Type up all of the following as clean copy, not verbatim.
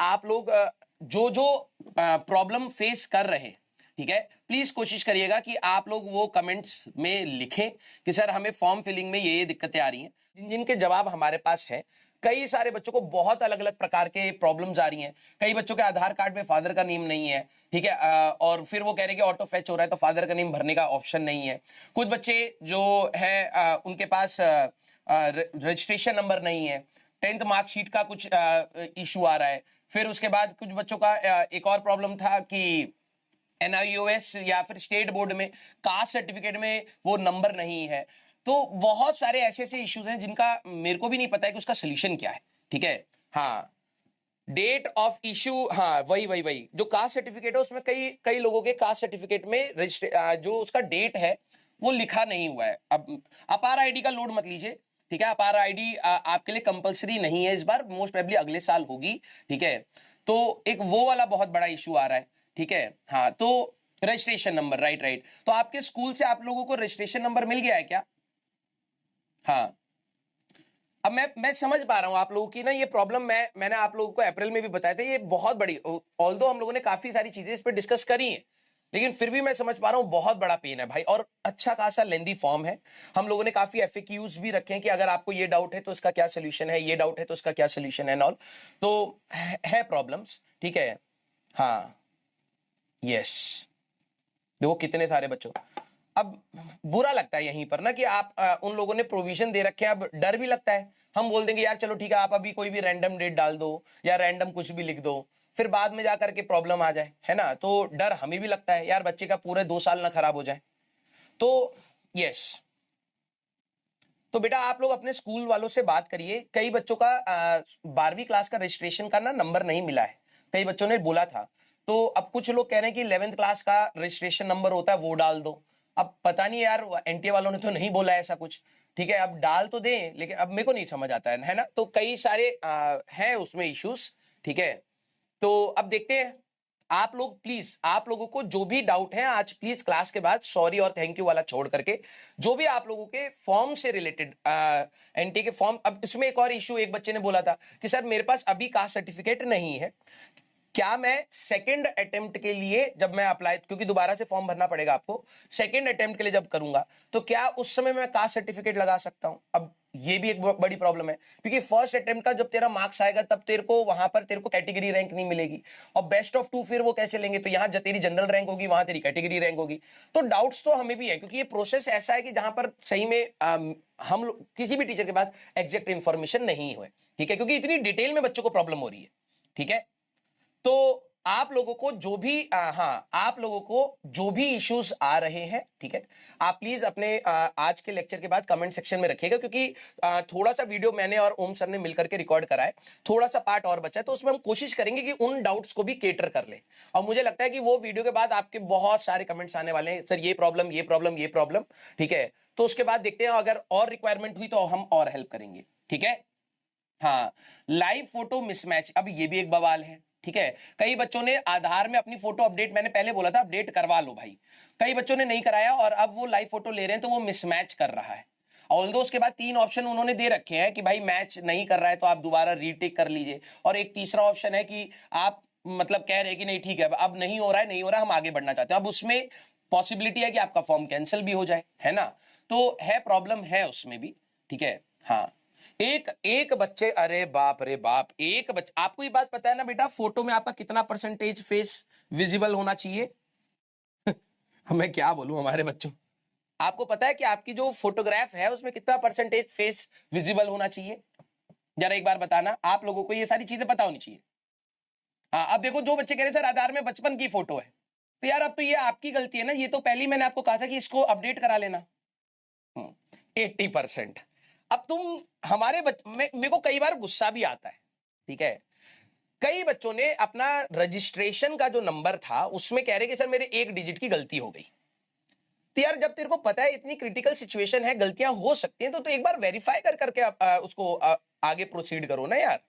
आप लोग जो जो प्रॉब्लम फेस कर रहे हैं, ठीक है, प्लीज कोशिश करिएगा कि आप लोग वो कमेंट्स में लिखें कि सर हमें फॉर्म फिलिंग में ये दिक्कतें आ रही हैं, जिनके जवाब हमारे पास है। कई सारे बच्चों को बहुत अलग अलग प्रकार के प्रॉब्लम्स आ रही हैं। कई बच्चों के आधार कार्ड में फादर का नेम नहीं है, ठीक है, और फिर वो कह रहे हैं कि ऑटो फेच हो रहा है तो फादर का नेम भरने का ऑप्शन नहीं है। कुछ बच्चे जो है उनके पास रजिस्ट्रेशन नंबर नहीं है, 10th मार्कशीट का कुछ इशू आ रहा है। फिर उसके बाद कुछ बच्चों का एक और प्रॉब्लम था कि NIOS या फिर स्टेट बोर्ड में कास्ट सर्टिफिकेट में वो नंबर नहीं है। तो बहुत सारे ऐसे ऐसे इश्यूज हैं जिनका मेरे को भी नहीं पता है कि उसका सोल्यूशन क्या है, ठीक है। हाँ, डेट ऑफ इशू, हाँ वही वही वही जो कास्ट सर्टिफिकेट है उसमें कई कई लोगों के कास्ट सर्टिफिकेट में जो उसका डेट है वो लिखा नहीं हुआ है। अब अपार आईडी का लोड मत लीजिए, ठीक है, अपार आईडी आपके लिए कंपलसरी नहीं है इस बार, मोस्ट प्रोबेबली अगले साल होगी, ठीक है। तो एक वो वाला बहुत बड़ा इशू आ रहा है, ठीक है। हाँ, तो रजिस्ट्रेशन नंबर, राइट राइट, तो आपके स्कूल से आप लोगों को रजिस्ट्रेशन नंबर मिल गया है क्या? हाँ, अब मैं समझ पा रहा हूं आप लोगों की ना ये प्रॉब्लम। मैंने आप लोगों को अप्रैल में भी बताया था, ये बहुत बड़ी, ऑल्दो हम लोगों ने काफी सारी चीजें इस पर डिस्कस करी हैं, लेकिन फिर भी मैं समझ पा रहा हूं बहुत बड़ा पेन है भाई, और अच्छा खासा लेंदी फॉर्म है। हम लोगों ने काफी FAQs भी रखे हैं कि अगर आपको ये डाउट है तो इसका क्या सोल्यूशन है, ये डाउट है तो इसका क्या सोल्यूशन है, ऑल तो है प्रॉब्लम्स, ठीक है। हाँ, यस, देखो कितने सारे बच्चों। अब बुरा लगता है यहीं पर ना कि आप उन लोगों ने प्रोविजन दे रखे हैं, अब डर भी लगता है। हम बोल देंगे यार चलो ठीक है, आप अभी कोई भी रैंडम डेट डाल दो या रैंडम कुछ भी लिख दो, फिर बाद में जाकर के प्रॉब्लम आ जाए, है ना। तो डर हमें भी लगता है यार बच्चे का पूरे 2 साल ना खराब हो जाए। तो यस, तो बेटा आप लोग अपने स्कूल वालों से बात करिए। कई बच्चों का 12वीं क्लास का रजिस्ट्रेशन का ना नंबर नहीं मिला है, कई बच्चों ने बोला था। तो अब कुछ लोग कह रहे हैं कि 11th क्लास का रजिस्ट्रेशन नंबर होता है वो डाल दो। अब पता नहीं यार, NTA वालों ने तो नहीं बोला ऐसा कुछ, ठीक है, अब डाल तो दें, लेकिन अब मेरे को नहीं समझ आता है ना। तो कई सारे हैं उसमें इश्यूज, ठीक है। तो अब देखते हैं, आप लोग प्लीज, आप लोगों को जो भी डाउट है आज प्लीज क्लास के बाद सॉरी और थैंक यू वाला छोड़ करके जो भी आप लोगों के फॉर्म से रिलेटेड NTA के फॉर्म। अब इसमें एक और इशू, एक बच्चे ने बोला था कि सर मेरे पास अभी कास्ट सर्टिफिकेट नहीं है, क्या मैं सेकंड अटेम्प्ट के लिए जब मैं अप्लाई, क्योंकि दोबारा से फॉर्म भरना पड़ेगा आपको, सेकंड अटेम्प्ट के लिए जब करूंगा तो क्या उस समय मैं कास्ट सर्टिफिकेट लगा सकता हूं? अब ये भी एक बड़ी प्रॉब्लम है, क्योंकि फर्स्ट अटेम्प्ट का जब तेरा मार्क्स आएगा तब तेरे को वहां पर तेरे को कैटेगरी रैंक नहीं मिलेगी, और बेस्ट ऑफ 2 फिर वो कैसे लेंगे? तो यहां तेरी जनरल रैंक होगी, वहां तेरी कैटेगरी रैंक होगी। तो डाउट्स तो हमें भी है, क्योंकि ये प्रोसेस ऐसा है कि जहां पर सही में हम किसी भी टीचर के पास एग्जैक्ट इंफॉर्मेशन नहीं हुए, ठीक है, क्योंकि इतनी डिटेल में बच्चों को प्रॉब्लम हो रही है, ठीक है। तो आप लोगों को जो भी हाँ, आप लोगों को जो भी इश्यूज आ रहे हैं, ठीक है, आप प्लीज अपने आज के लेक्चर के बाद कमेंट सेक्शन में रखिएगा, क्योंकि थोड़ा सा वीडियो मैंने और ओम सर ने मिलकर के रिकॉर्ड करा है, थोड़ा सा पार्ट और बचा है, तो उसमें हम कोशिश करेंगे कि उन डाउट्स को भी केटर कर ले। और मुझे लगता है कि वो वीडियो के बाद आपके बहुत सारे कमेंट्स आने वाले हैं, सर ये प्रॉब्लम, ये प्रॉब्लम, ये प्रॉब्लम, ठीक है। तो उसके बाद देखते हैं, अगर और रिक्वायरमेंट हुई तो हम और हेल्प करेंगे, ठीक है। हाँ, लाइव फोटो मिसमैच, अब ये भी एक बवाल है, ठीक है। कई बच्चों ने आधार में अपनी फोटो अपडेट, मैंने पहले बोला था अपडेट करवा लो भाई, कई बच्चों ने नहीं कराया और अब वो लाइव फोटो ले रहे हैं तो वो मिसमैच कर रहा है। ऑल्दो उसके बाद 3 ऑप्शन उन्होंने दे रखे हैं कि भाई मैच नहीं कर रहा है तो आप दोबारा रीटेक कर लीजिए, और एक तीसरा ऑप्शन है कि आप मतलब कह रहे हैं कि नहीं ठीक है अब नहीं हो रहा है, नहीं हो रहा, हम आगे बढ़ना चाहते हैं। अब उसमें पॉसिबिलिटी है कि आपका फॉर्म कैंसिल भी हो जाए, है ना। तो है, प्रॉब्लम है उसमें भी, ठीक है। हाँ, एक एक बच्चे, अरे बाप रे बाप, एक बच्चे, आपको ये बात पता है ना बेटा, फोटो में आपका कितना परसेंटेज फेस विजिबल होना चाहिए? मैं क्या बोलूं हमारे बच्चों, आपको पता है कि आपकी जो फोटोग्राफ है उसमें कितना परसेंटेज फेस विजिबल होना चाहिए? जरा एक बार बताना, आप लोगों को ये सारी चीजें पता होनी चाहिए। हाँ, अब देखो जो बच्चे कह रहे सर आधार में बचपन की फोटो है, तो यार अब तो ये आपकी गलती है ना, ये तो पहले ही मैंने आपको कहा था कि इसको अपडेट करा लेना। 80%। अब तुम हमारे मेरे को कई बार गुस्सा भी आता है, ठीक है। कई बच्चों ने अपना रजिस्ट्रेशन का जो नंबर था उसमें कह रहे कि सर मेरे 1 डिजिट की गलती हो गई। तो यार जब तेरे को पता है इतनी क्रिटिकल सिचुएशन है, गलतियां हो सकती हैं, तो एक बार वेरीफाई कर करके उसको आगे प्रोसीड करो ना यार।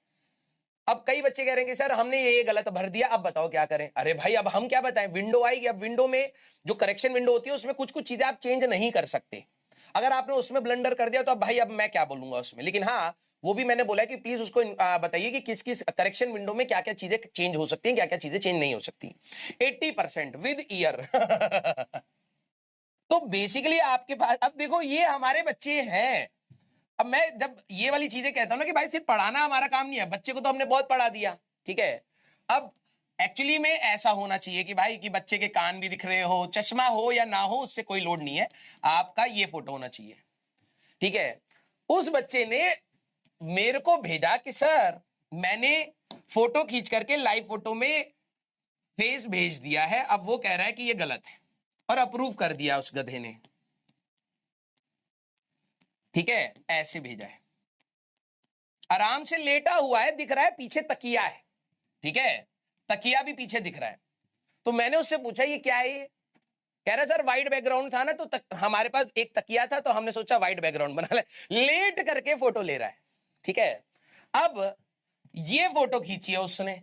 अब कई बच्चे कह रहे हैं कि सर हमने ये गलत भर दिया, अब बताओ क्या करें? अरे भाई अब हम क्या बताएं, विंडो आएगी, अब विंडो में जो करेक्शन विंडो होती है उसमें कुछ कुछ चीजें आप चेंज नहीं कर सकते। अगर आपने उसमें ब्लंडर कर दिया तो अब भाई अब मैं क्या बोलूंगा उसमें, लेकिन हाँ वो भी मैंने बोला है कि प्लीज उसको बताइए कि किस किस करेक्शन विंडो में क्या क्या चीजें चेंज हो सकती हैं, क्या क्या चीजें चेंज नहीं हो सकती। 80% विद ईयर। तो बेसिकली आपके पास, अब देखो ये हमारे बच्चे हैं। अब मैं जब ये वाली चीजें कहता हूं ना कि भाई सिर्फ पढ़ाना हमारा काम नहीं है, बच्चे को तो हमने बहुत पढ़ा दिया, ठीक है। अब एक्चुअली में ऐसा होना चाहिए कि भाई कि बच्चे के कान भी दिख रहे हो, चश्मा हो या ना हो उससे कोई लोड नहीं है, आपका ये फोटो होना चाहिए, ठीक है। उस बच्चे ने मेरे को भेजा कि सर मैंने फोटो खींच करके लाइव फोटो में फेस भेज दिया है, अब वो कह रहा है कि ये गलत है, और अप्रूव कर दिया उस गधे ने, ठीक है। ऐसे भेजा है, आराम से लेटा हुआ है, दिख रहा है पीछे तकिया है, ठीक है, तकिया भी पीछे दिख रहा है। तो मैंने उससे पूछा ये क्या है, ये कह रहा सर वाइट बैकग्राउंड था ना, तो हमारे पास एक तकिया था तो हमने सोचा वाइट बैकग्राउंड बना ले। लेट करके फोटो ले रहा है, ठीक है। अब ये फोटो खींची है उसने,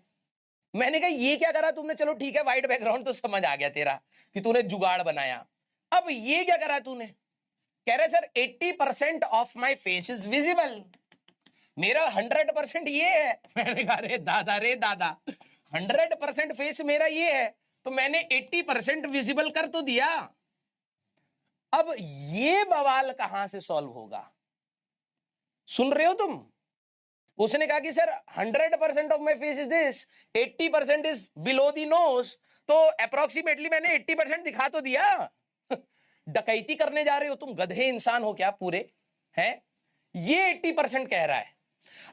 मैंने कहा ये क्या करा तुमने, चलो ठीक है वाइट बैकग्राउंड तो समझ आ गया तेरा कि तूने जुगाड़ बनाया, अब ये क्या करा तूने, कह रहे sir 80% of my face is visible, मेरा 100% ये है। मैंने कहा रे दादा 100% फेस मेरा ये है, तो मैंने 80% विजिबल कर तो दिया, अब ये बवाल कहां से सॉल्व होगा, सुन रहे हो तुम। उसने कहा कि sir 100% of my face is this, 80% is below the nose, तो अप्रोक्सीमेटली मैंने 80% दिखा तो दिया। डकैती करने जा रहे हो तुम, गधे इंसान हो क्या पूरे, हैं। ये 80% कह रहा है।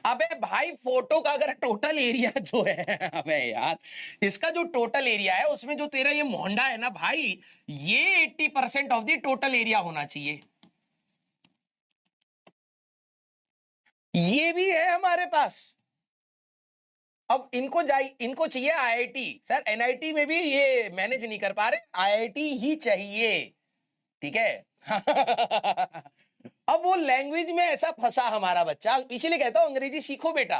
अबे भाई फोटो का अगर टोटल एरिया जो है, अबे यार इसका जो टोटल एरिया है उसमें जो तेरा ये मोहंडा है ना भाई, ये 80% ऑफ द टोटल एरिया होना चाहिए, ये भी है हमारे पास। अब इनको चाहिए आईआईटी, सर एनआईटी में भी ये मैनेज नहीं कर पा रहे, आईआईटी ही चाहिए, ठीक है। अब वो लैंग्वेज में ऐसा फंसा हमारा बच्चा, इसीलिए कहता हूं अंग्रेजी सीखो बेटा,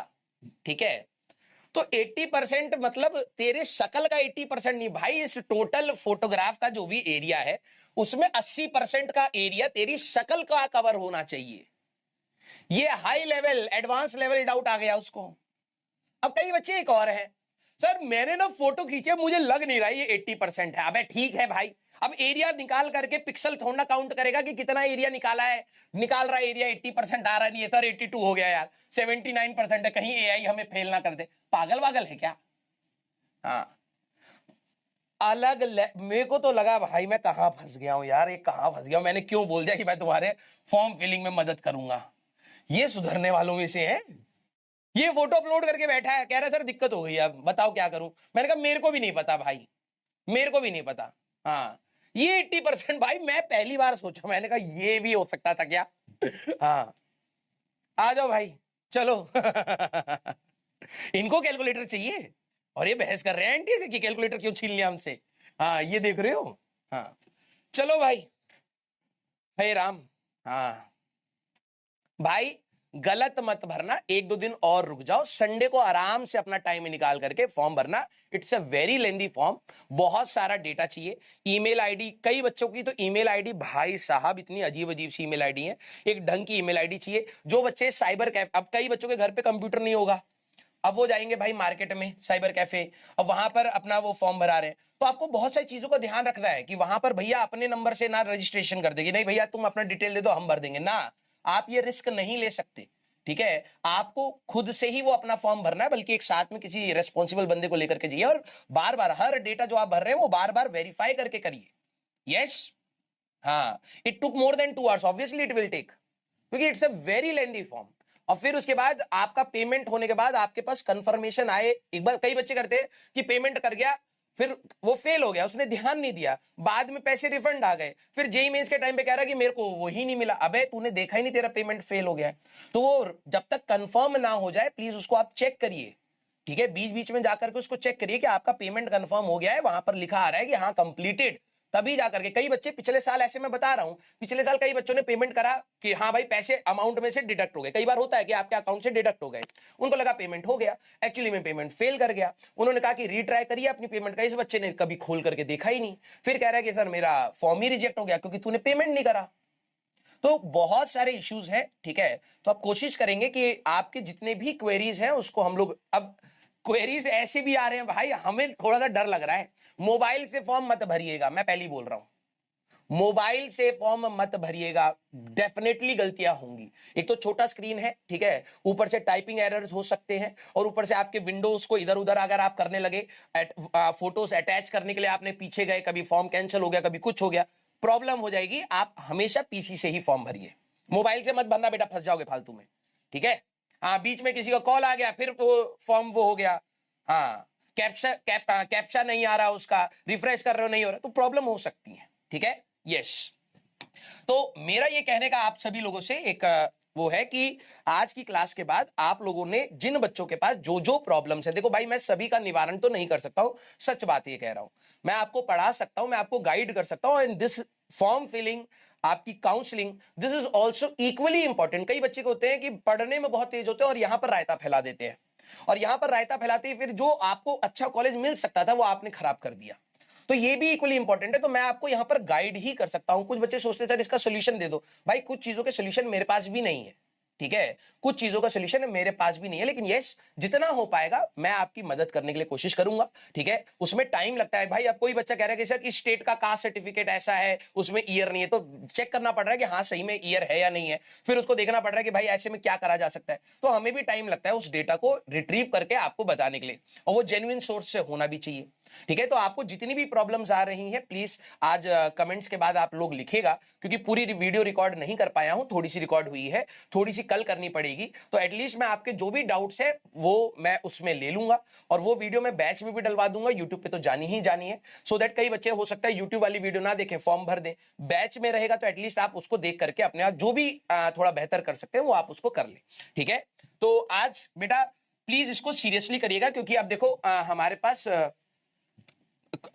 ठीक है। तो 80% मतलब तेरे शकल का 80% नहीं भाई, इस टोटल फोटोग्राफ का जो भी एरिया है उसमें 80% का एरिया तेरी शकल का कवर होना चाहिए। ये high level advance level doubt आ गया उसको। अब कई बच्चे एक और है, सर मैंने ना फोटो खींचे मुझे लग नहीं रहा ये 80% है। अबे ठीक है भाई, अब एरिया निकाल करके पिक्सल थोड़ा काउंट करेगा कि कितना एरिया निकाला है, निकाल रहा है एरिया 80% आ रहा नहीं है, सर 82 हो गया यार, 79% है, कहीं एआई हमें फेल ना कर दे, पागल वागल है क्या। हाँ अलग मेरे को तो लगा भाई मैं कहां फंस गया हूं यार, ये कहां फंस गया हूं, मैंने क्यों बोल दिया कि मैं तुम्हारे फॉर्म फिलिंग में मदद करूंगा। ये सुधरने वालों में से है। ये फोटो अपलोड करके बैठा है, कह रहा है सर दिक्कत हो गई, अब बताओ क्या करूं। मैंने कहा मेरे को भी नहीं पता भाई, मेरे को भी नहीं पता। हाँ ये 80% भाई मैं पहली बार सोचा, मैंने कहा ये भी हो सकता था क्या। हाँ आ जाओ भाई चलो। इनको कैलकुलेटर चाहिए और ये बहस कर रहे हैं आंटी से कि कैलकुलेटर क्यों छीन लिया हमसे। हाँ ये देख रहे हो। हाँ चलो भाई, हे राम। हाँ भाई गलत मत भरना, एक दो दिन और रुक जाओ, संडे को आराम से अपना टाइम निकाल करके फॉर्म भरना। It's a very lengthy form, बहुत सारा डेटा चाहिए। ईमेल आईडी, कई बच्चों की तो ईमेल आईडी भाई साहब इतनी अजीब अजीब सी ईमेल आईडी है, एक ढंग की ईमेल आईडी चाहिए। जो बच्चे साइबर कैफे, अब कई बच्चों के घर पे कंप्यूटर नहीं होगा, अब वो जाएंगे भाई मार्केट में साइबर कैफे, अब वहां पर अपना वो फॉर्म भरा रहे हैं, तो आपको बहुत सारी चीजों का ध्यान रखना है कि वहां पर भैया अपने नंबर से ना रजिस्ट्रेशन कर देगी, नहीं भैया तुम अपना डिटेल दे दो हम भर देंगे ना, आप ये रिस्क नहीं ले सकते, ठीक है। आपको खुद से ही वो अपना फॉर्म भरना है, बल्कि एक साथ में किसी रेस्पॉन्सिबल बंदे को लेकर के जाइए, और बार बार हर डेटा जो आप भर रहे हैं वो बार बार वेरीफाई करके करिए। यस हाँ, it took more than 2 hours, obviously it will take, क्योंकि it's a very lengthy form. और फिर उसके बाद आपका पेमेंट होने के बाद आपके पास कंफर्मेशन आए, एक बार कई बच्चे करते हैं कि पेमेंट कर गया फिर वो फेल हो गया, उसने ध्यान नहीं दिया, बाद में पैसे रिफंड आ गए, फिर जेई मेंस के टाइम पे कह रहा कि मेरे को वो ही नहीं मिला। अबे तूने देखा ही नहीं, तेरा पेमेंट फेल हो गया। तो वो जब तक कंफर्म ना हो जाए प्लीज उसको आप चेक करिए, ठीक है। बीच बीच में जाकर के उसको चेक करिए कि आपका पेमेंट कंफर्म हो गया है, वहां पर लिखा आ रहा है कि हाँ कंप्लीटेड, तभी जाकर के। कई बच्चे पिछले साल, ऐसे मैं बता रहा हूं, पिछले साल कई बच्चों ने पेमेंट करा कि हाँ भाई पैसे अमाउंट में से डिडक्ट हो गए, कई बार होता है कि आपके अकाउंट से डिडक्ट हो गए, उनको लगा पेमेंट हो गया, एक्चुअली में पेमेंट फेल कर गया। उन्होंने कहा कि रीट्राई करिए अपनी पेमेंट का, इस बच्चे ने कभी खोल करके देखा ही नहीं, फिर कह रहा है कि सर मेरा फॉर्म ही रिजेक्ट हो गया क्योंकि तूने पेमेंट नहीं करा। तो बहुत सारे इश्यूज हैं, ठीक है। तो आप कोशिश करेंगे कि आपके जितने भी क्वेरीज हैं उसको हम लोग, अब क्वेरीज ऐसे भी आ रहे हैं भाई, हमें थोड़ा सा डर लग रहा है। मोबाइल से फॉर्म मत भरिएगा, मैं पहले ही बोल रहा हूं, मोबाइल से फॉर्म मत भरिएगा, डेफिनेटली गलतियां होंगी। एक तो छोटा स्क्रीन है, ठीक है, ऊपर से टाइपिंग एरर्स हो सकते हैं, और ऊपर से आपके विंडोज को इधर उधर अगर आप करने लगे, फोटोज अटैच करने के लिए आपने पीछे गए, कभी फॉर्म कैंसिल हो गया, कभी कुछ हो गया, प्रॉब्लम हो जाएगी। आप हमेशा पीसी से ही फॉर्म भरिए, मोबाइल से मत भरना बेटा, फंस जाओगे फालतू में, ठीक है। हाँ, बीच में किसी का कॉल आ गया, फिर वो फॉर्म वो हो गया, हाँ, कैप्चा नहीं आ रहा, उसका रिफ्रेश कर रहे हो नहीं हो रहा, तो प्रॉब्लम हो सकती है, ठीक है। यस, तो मेरा ये कहने का आप सभी लोगों से एक वो है कि आज की क्लास के बाद आप लोगों ने जिन बच्चों के पास जो जो प्रॉब्लम्स है, देखो भाई मैं सभी का निवारण तो नहीं कर सकता हूं, सच बात ये कह रहा हूं, मैं आपको पढ़ा सकता हूं, मैं आपको गाइड कर सकता हूं, एंड दिस फॉर्म फिलिंग, आपकी counselling, this is also equally important. कई बच्चे को होते हैं कि पढ़ने में बहुत तेज होते हैं और यहां पर रायता फैला देते हैं, और यहां पर रायता फैलाते ही फिर जो आपको अच्छा कॉलेज मिल सकता था वो आपने खराब कर दिया। तो ये भी इक्वली इंपॉर्टेंट है। तो मैं आपको यहां पर गाइड ही कर सकता हूं। कुछ बच्चे सोचते सर इसका सोल्यूशन दे दो, भाई कुछ चीजों के सोल्यूशन मेरे पास भी नहीं है, ठीक है, कुछ चीजों का सोल्यूशन मेरे पास भी नहीं है, लेकिन यस, जितना हो पाएगा मैं आपकी मदद करने के लिए कोशिश करूंगा, ठीक है। उसमें टाइम लगता है भाई। अब कोई बच्चा कह रहा है कि सर इस स्टेट का कास्ट सर्टिफिकेट ऐसा है, उसमें ईयर नहीं है, तो चेक करना पड़ रहा है कि हाँ सही में ईयर है या नहीं है, फिर उसको देखना पड़ रहा है कि भाई ऐसे में क्या करा जा सकता है। तो हमें भी टाइम लगता है उस डेटा को रिट्रीव करके आपको बताने के लिए, और वो जेन्युइन सोर्स से होना भी चाहिए, ठीक है। तो आपको जितनी भी प्रॉब्लम्स आ रही हैं, प्लीज आज कमेंट्स के बाद आप लोग लिखेगा, क्योंकि पूरी वीडियो रिकॉर्ड नहीं कर पाया हूं, थोड़ी सी रिकॉर्ड हुई है, थोड़ी सी कल करनी पड़ेगी, तो एटलीस्ट मैं आपके जो भी डाउट्स है वो मैं उसमें ले लूंगा, और वो वीडियो मैं बैच में भी डलवा दूंगा, यूट्यूब पे तो जानी ही जानी है, सो दैट कई बच्चे हो सकता है यूट्यूब वाली वीडियो ना देखें, फॉर्म भर दें, बैच में रहेगा तो एटलीस्ट आप उसको देख करके अपने आप जो भी थोड़ा बेहतर कर सकते हैं वो आप उसको कर ले, ठीक है। तो आज बेटा प्लीज इसको सीरियसली करिएगा, क्योंकि अब देखो हमारे पास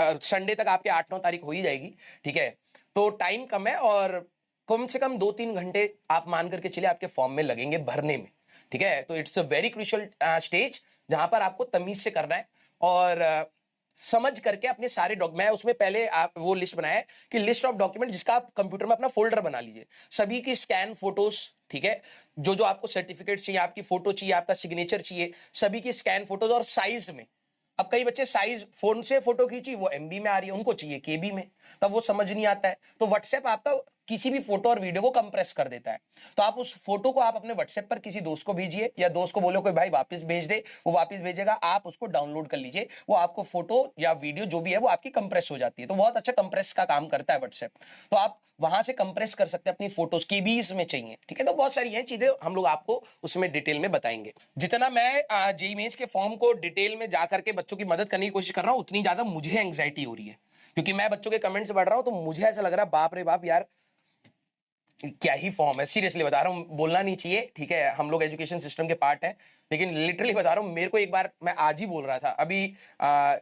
संडे तक आपके 8-9 तारीख हो ही जाएगी, ठीक है। तो टाइम कम है, और कम से कम 2-3 घंटे आप मान करके चलिए आपके फॉर्म में लगेंगे भरने में, ठीक है। तो it's a very crucial stage जहां पर आपको तमीज से करना है, और समझ करके अपने सारे मैं उसमें पहले आप वो लिस्ट बनाया है कि लिस्ट ऑफ डॉक्यूमेंट, जिसका आप कंप्यूटर में अपना फोल्डर बना लीजिए, सभी की स्कैन फोटोज, ठीक है, जो जो आपको सर्टिफिकेट चाहिए, आपकी फोटो चाहिए, आपका सिग्नेचर चाहिए, सभी की स्कैन फोटोज और साइज में। अब कई बच्चे साइज फोन से फोटो खींची वो एमबी में आ रही है, उनको चाहिए केबी में, तब वो समझ नहीं आता है, तो व्हाट्सएप आपका किसी भी फोटो और वीडियो को कंप्रेस कर देता है। तो आप उस फोटो को आप अपने व्हाट्सएप पर किसी दोस्त को भेजिए, या दोस्त को बोलो कोई भाई वापस भेज दे, वो वापस भेजेगा, आप उसको डाउनलोड कर लीजिए, वो आपको फोटो या वीडियो जो भी है वो आपकी कंप्रेस हो जाती है। तो बहुत अच्छा कंप्रेस का काम करता है व्हाट्सएप, तो आप वहां से कंप्रेस कर सकते हैं अपनी फोटोज, केबीज में चाहिए, ठीक है। तो बहुत सारी हैं चीजें, हम लोग आपको उसमें डिटेल में बताएंगे। जितना मैं जेईई मेंस के फॉर्म को डिटेल में जाकर के बच्चों की मदद करने की कोशिश कर रहा हूं, उतनी ज्यादा मुझे एंग्जाइटी हो रही है, क्योंकि मैं बच्चों के कमेंट्स पढ़ रहा हूं तो मुझे ऐसा लग रहा है बाप रे बाप यार, क्या ही फॉर्म है। सीरियसली बता रहा हूं, बोलना नहीं चाहिए, ठीक है, हम लोग एजुकेशन सिस्टम के पार्ट है, लेकिन लिटरली बता रहा हूं, मेरे को एक बार, मैं आज ही बोल रहा था, अभी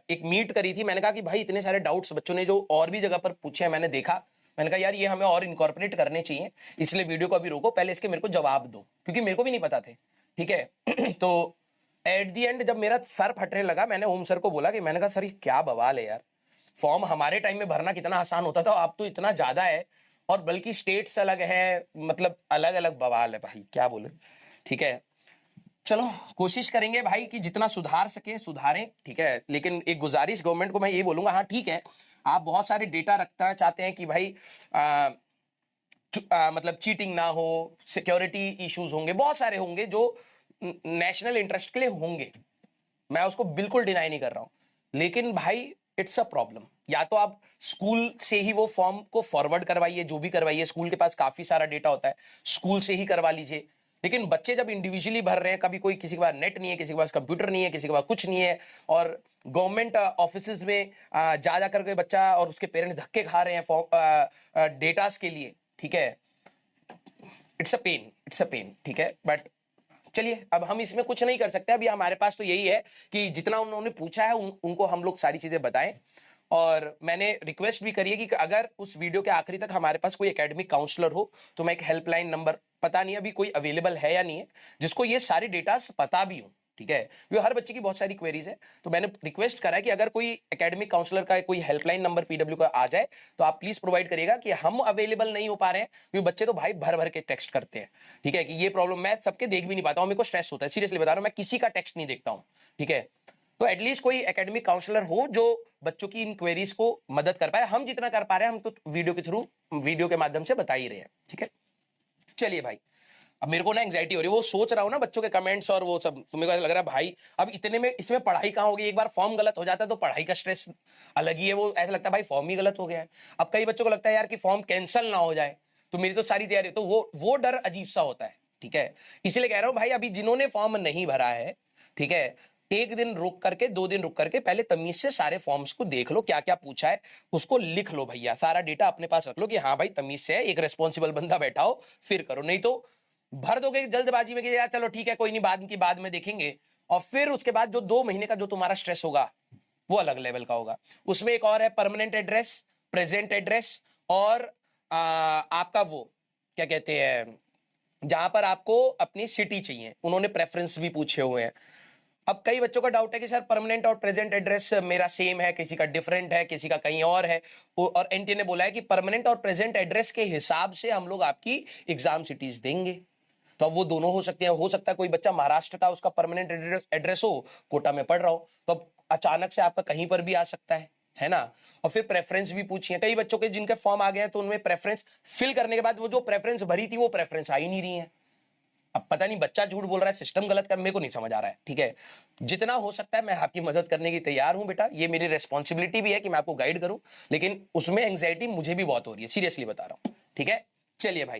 एक मीट करी थी, मैंने कहा कि भाई इतने सारे डाउट्स बच्चों ने जो और भी जगह पर पूछे हैं, मैंने देखा, मैंने कहा यार ये हमें और इनकॉर्पोरेट करने चाहिए, इसलिए वीडियो को अभी रोको, पहले इसके मेरे को जवाब दो, क्योंकि मेरे को भी नहीं पता थे, ठीक है। तो एट दी एंड जब मेरा सर फटने लगा, मैंने ओम सर को बोला कि मैंने कहा सर ये क्या बवाल है यार, फॉर्म हमारे टाइम में भरना कितना आसान होता था, अब तो इतना ज्यादा है, और बल्कि स्टेट्स अलग है, मतलब अलग अलग बवाल है भाई, क्या बोले, ठीक है। चलो कोशिश करेंगे भाई कि जितना सुधार सके सुधारें, ठीक है, लेकिन एक गुजारिश गवर्नमेंट को मैं ये बोलूंगा, हाँ ठीक है, आप बहुत सारे डेटा रखना चाहते हैं कि भाई मतलब चीटिंग ना हो, सिक्योरिटी इश्यूज होंगे, बहुत सारे होंगे जो नेशनल इंटरेस्ट के लिए होंगे, मैं उसको बिल्कुल डिनाई नहीं कर रहा हूं, लेकिन भाई इट्स अ प्रॉब्लम। या तो आप स्कूल से ही वो फॉर्म को फॉरवर्ड करवाइए, जो भी करवाइए, स्कूल के पास काफी सारा डेटा होता है, स्कूल से ही करवा लीजिए। लेकिन बच्चे जब इंडिविजुअली भर रहे हैं, कभी कोई, किसी के पास नेट नहीं है, किसी के पास कंप्यूटर नहीं है, किसी के पास कुछ नहीं है, और गवर्नमेंट ऑफिस में जा करके बच्चा और उसके पेरेंट्स धक्के खा रहे हैं फॉर्म डेटास के लिए, ठीक है, it's a pen, it's a pen, ठीक है। बट चलिए, अब हम इसमें कुछ नहीं कर सकते, अभी हमारे पास तो यही है कि जितना उन्होंने पूछा है उनको हम लोग सारी चीजें बताएं, और मैंने रिक्वेस्ट भी करी है कि अगर उस वीडियो के आखिरी तक हमारे पास कोई एकेडमिक काउंसलर हो, तो मैं एक हेल्पलाइन नंबर, पता नहीं अभी कोई अवेलेबल है या नहीं है, जिसको ये सारी डेटा पता भी हो, ठीक है, वो हर बच्चे की बहुत सारी क्वेरीज है, तो मैंने रिक्वेस्ट करा है कि अगर कोई एकेडमिक काउंसलर का कोई हेल्पलाइन नंबर पीडब्ल्यू का आ जाए तो आप प्लीज प्रोवाइड करिएगा कि हम अवेलेबल नहीं हो पा रहे हैं, क्योंकि बच्चे तो भाई भर भर के टेक्स्ट करते हैं, ठीक है, कि ये प्रॉब्लम मैं सबके देख भी नहीं पाता हूं, मेरे को स्ट्रेस होता है, सीरियसली बता रहा हूं, मैं किसी का टेक्स्ट नहीं देखता हूं, ठीक है। तो एटलीस्ट कोई एकेडमिक काउंसलर हो जो बच्चों की इन क्वेरीज को मदद कर पाए, हम जितना कर पा रहे हैं हम तो वीडियो के थ्रू, वीडियो के माध्यम से बता ही रहे हैं, ठीक है। चलिए भाई, अब मेरे को ना एंग्जाइटी हो रही है, वो सोच रहा हूँ ना बच्चों के कमेंट्स और वो सब, तो मेरे को ऐसा लग रहा है भाई अब इतने में इसमें पढ़ाई कहाँ होगी, एक बार फॉर्म गलत हो जाता है तो पढ़ाई का स्ट्रेस अलग ही है, वो ऐसा लगता है भाई फॉर्म ही गलत हो गया है। अब कई बच्चों को लगता है यार कि फॉर्म कैंसिल ना हो जाए, तो मेरी तो सारी तैयारी, तो वो डर अजीब सा होता है, ठीक है। इसलिए कह रहा हूँ भाई, अभी जिन्होंने फॉर्म नहीं भरा है, ठीक है, एक दिन रुक करके, 2 दिन रुक करके पहले तमीज से सारे फॉर्म्स को देख लो, क्या क्या पूछा है उसको लिख लो भैया, सारा डेटा अपने पास रख लो कि हाँ भाई तमीज से है, एक रेस्पॉन्सिबल बंदा बैठा हो, फिर करो, नहीं तो भर दोगे जल्दबाजी में कि यार चलो ठीक है कोई नहीं, बाद में देखेंगे, और फिर उसके बाद जो 2 महीने का जो तुम्हारा स्ट्रेस होगा वो अलग लेवल का होगा। उसमें एक और है परमानेंट एड्रेस, प्रेजेंट एड्रेस, और आपका वो क्या कहते हैं, जहां पर आपको अपनी सिटी चाहिए, उन्होंने प्रेफरेंस भी पूछे हुए हैं। अब कई बच्चों का डाउट है कि सर परमानेंट और प्रेजेंट एड्रेस मेरा सेम है, किसी का डिफरेंट है, किसी का कहीं और है, और एनटीए ने बोला है कि परमानेंट और प्रेजेंट एड्रेस के हिसाब से हम लोग आपकी एग्जाम सिटीज देंगे। तो अब वो दोनों हो सकते हैं, हो सकता है कोई बच्चा महाराष्ट्र का उसका परमानेंट एड्रेस हो, कोटा में पढ़ रहा हो, तो अब अचानक से आपका कहीं पर भी आ सकता है ना। और फिर प्रेफरेंस भी पूछिए, कई बच्चों के जिनके फॉर्म आ गए हैं तो उनमें प्रेफरेंस फिल करने के बाद वो जो प्रेफरेंस भरी थी वो प्रेफरेंस आ ही नहीं रही है। अब पता नहीं बच्चा झूठ बोल रहा है, सिस्टम गलत कर, मेरे को नहीं समझ आ रहा है, ठीक है। जितना हो सकता है मैं आपकी मदद करने की तैयार हूं बेटा, ये मेरी रेस्पॉन्सिबिलिटी भी है कि मैं आपको गाइड करूं, लेकिन उसमें एंग्जाइटी मुझे भी बहुत हो रही है, सीरियसली बता रहा हूं, ठीक है। चलिए भाई।